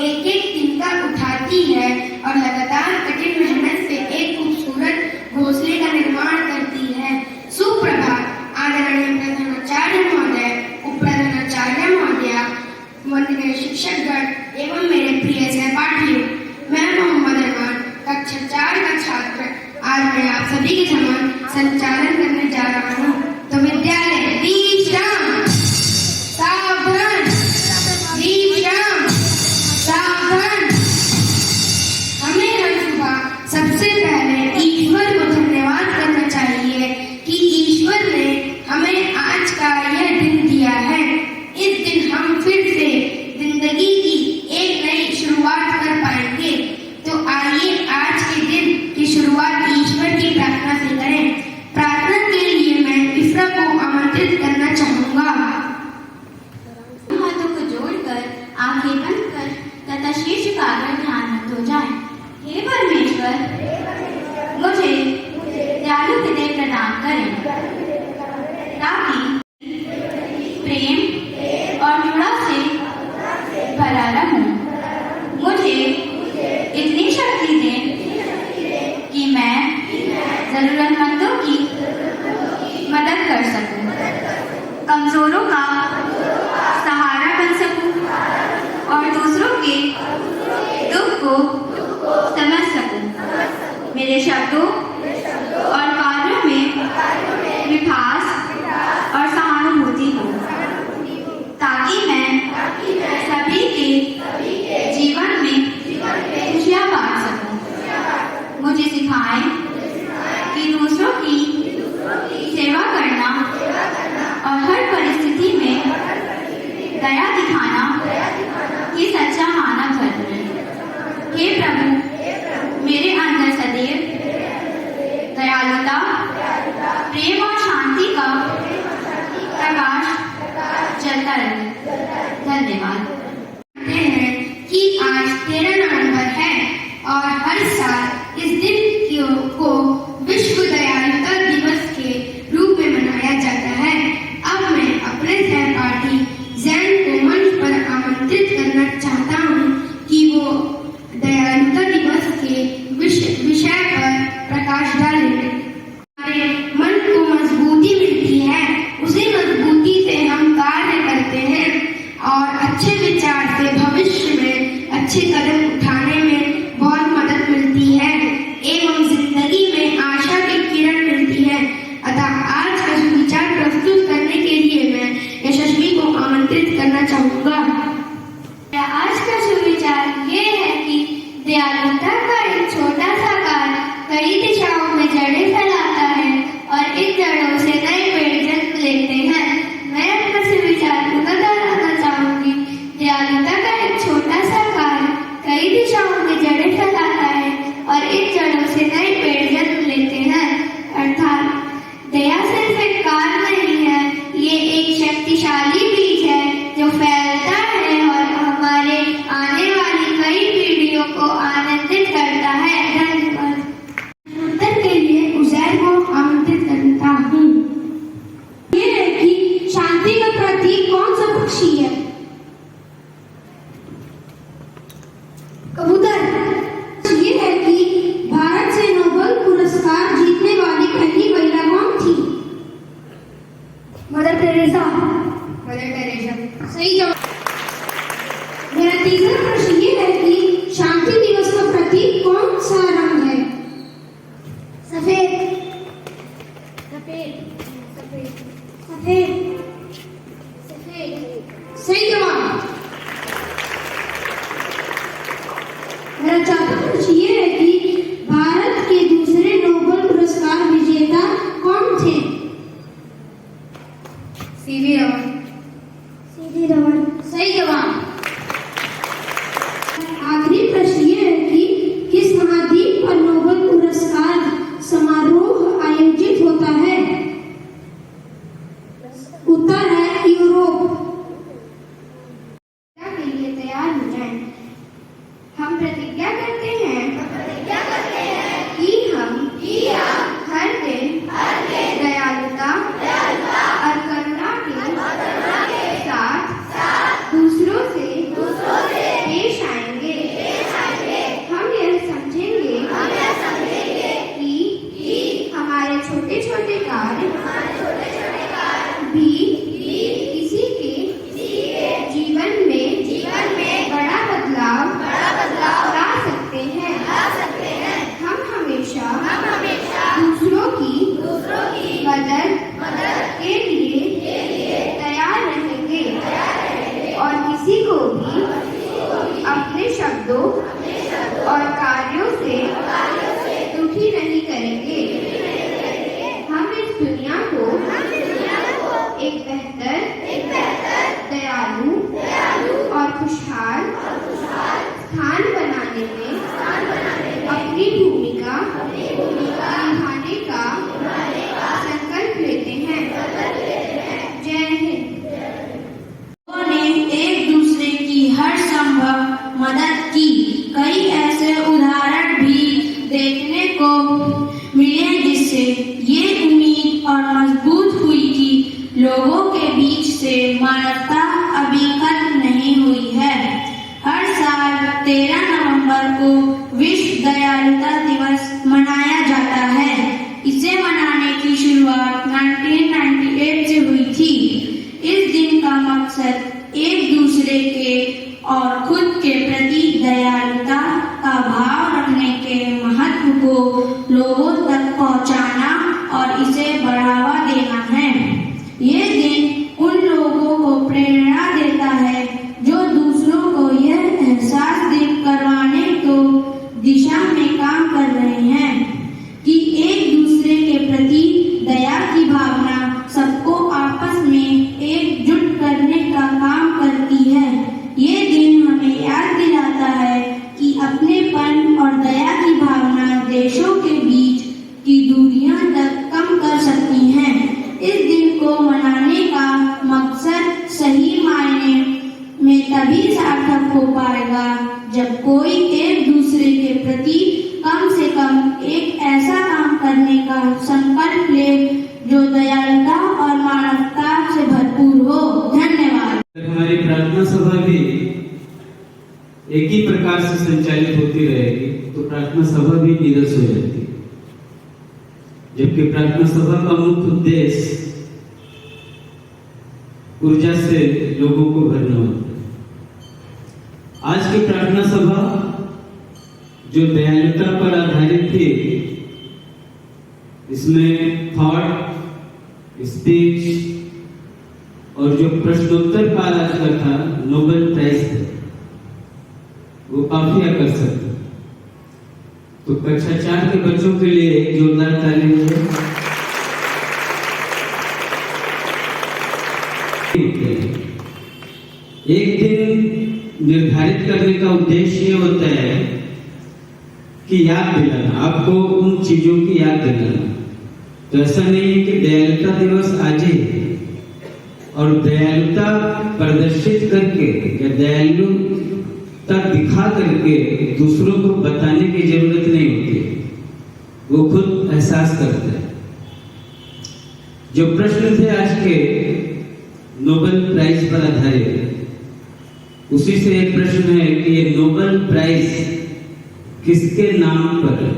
एक एक तिनका उठाती है और लगातार कठिन मेहनत से एक खूबसूरत घोंसले का निर्माण करती है। सुप्रभात आदरणीय प्रधानाचार्य महोदय, उप प्रधानाचार्य महोदया, वंदनीय शिक्षकगण एवं मेरे प्रिय सहपाठियों। मैं मोहम्मद अरमान, कक्षा 4 का छात्र। आज मैं आप सभी के समान संचालन करने जा रहा हूँ। तो विद्यालय विश्राम, सावधान, विश्राम, सावधान। हमें हर सुबह सबसे पहले ईश्वर को धन्यवाद करना चाहिए कि ईश्वर ने हमें आज का यह दिन दिया है। इस दिन हम फिर से जिंदगी की एक नई शुरुआत कर पाएंगे। तो आइए आज के दिन की शुरुआत ईश्वर की प्रार्थना से करें। प्रार्थना के लिए मैं इफ्रा को आमंत्रित करना चाहूंगा। हाथों को जोड़कर आंखें बंद कर तथा शीर्ष पाकर ध्यानमग्न हो जाएं। हे परमेश्वर, मुझे दयालु हृदय प्रदान करें ताकि प्रेम और जुड़ाव से भरा रहूं। मुझे इतनी शक्ति दें कि मैं जरूरतमंदों की मदद कर सकूं, कमजोरों का सहारा बन सकूं और दूसरों के दुख को समझ सकूं। मेरे शब्दों और कार्यों में मिठास और सहानुभूति हो ताकि मैं सभी के जीवन में खुशियां बांट सकूं। मुझे सिखाएं कि दूसरों की सेवा करना और हर परिस्थिति में दया दिखाना ये सच्चा मानव धर्म है। हे प्रभु, मेरे अंदर सदैव दयालुता, प्रेम और शांति का प्रकाश जलता रहे। धन्यवाद। कि आज 13 नवंबर है और हर साल इस दिन को विश्व दयालुता दिवस के रूप में मनाया जाता है। अब मैं अपने सहपाठी जैन को मंच पर आमंत्रित करना चाहता हूँ कि वो दयालुता दिवस के विषय पर प्रकाश डालें। हमारे मन को मजबूती मिलती है, उसी मजबूती से हम कार्य करते हैं और अच्छे विचार से भविष्य में अच्छे कदम उठाने में बहुत मदद मिलती है एवं जिंदगी में आशा की किरण मिलती है। अतः आज का सुविचार प्रस्तुत करने के लिए मैं यशस्वी को आमंत्रित करना चाहूँगा। आज का सुविचार ये है कि दयालुता का एक छोटा सा कार्य कई दिशाओं में जड़ें फैलाता है और इन जड़ों से नए पेड़ जन्म लेते हैं। मैं अपना सुविचार पुनः दोहराना चाहूंगी। दयालुता का एक छोटा सा कार्य कई दिशाओं में जड़ें फैलाता है और इन जड़ों से नए पेड़ जन्म लेते हैं। अर्थात दया सिर्फ एक कार्य नहीं है, ये एक शक्तिशाली बीज है जो फैलता है और हमारे आने वाली कई पीढ़ियों को आनंदित करता है। धन्यवाद। उत्तर के लिए उजैर को आमंत्रित करता हूँ। ये है कि शांति का प्रतीक कौन सा पक्षी है? कबूतर। ये है कि भारत से नोबेल पुरस्कार जीतने वाली पहली महिला कौन थी? Mother Teresa. मदर टेरेसा सही जवाब। मेरा तीसरा प्रश्न ये है कि शांति दिवस का प्रतीक कौन सा रंग है? सफेद। सफेद। सफेद। सफेद। सफेद सही जवाब। मेरा चौथा प्रश्न ये है कि भारत के दूसरे नोबेल पुरस्कार विजेता कौन थे? सीवी रमन। सीवी रमन सही जवाब। आखिरी प्रश्न ये है कि किस महाद्वीप पर नोबेल पुरस्कार समारोह आयोजित होता है? उत्तर है यूरोप। के लिए तैयार हो जाएं। हम प्रतिज्ञा करते हैं कि हम हर दिन दयालुता और करुणा के साथ दूसरों से पेश आएंगे। को लोगों तक पहुंचाना और इसे बढ़ावा देना है। ये दिन उन लोगों को प्रेरणा देता है जो दूसरों को यह एहसास करवाने को दिशा में काम कर रहे हैं कि एक दूसरे के प्रति दया की भावना सबको आपस में एकजुट करने का काम करती है। ये दिन हमें याद दिलाता है कि अपनेपन और दया की भावना देशों के बीच की दूरियां तक कम कर सकती हैं। इस दिन को मनाने का मकसद सही मायने में तभी सार्थक हो पाएगा जब कोई एक दूसरे के प्रति कम से कम एक ऐसा काम करने का संकल्प ले जो दयालुता और मानवता से भरपूर हो। धन्यवाद। हमारी प्रार्थना सभा भी एक ही प्रकार से संचालित होती रहेगी तो प्रार्थना सभा भी नीरस हो जाती है, जबकि प्रार्थना सभा का मुख्य उद्देश्य ऊर्जा से लोगों को भरना होता है। आज की प्रार्थना सभा जो दयालुता पर आधारित थी, इसमें थॉट, स्पीच और जो प्रश्नोत्तर काल आज का था, नोबेल प्राइज था, वो काफी आकर्षक था। तो कक्षा 4 के बच्चों के लिए एक जोरदार ताली है। एक दिन निर्धारित करने का उद्देश्य ये होता है कि याद दिलाना, आपको उन चीजों की याद दिलाना। तो ऐसा नहीं है कि दयालुता दिवस आज ही और दयालुता प्रदर्शित करके या दयालुता दिखा करके दूसरों को बताने की जरूरत नहीं होती, वो खुद एहसास करते हैं। जो प्रश्न थे आज के नोबेल प्राइज पर आधारित, उसी से एक प्रश्न है कि ये नोबेल प्राइज किसके नाम पर है।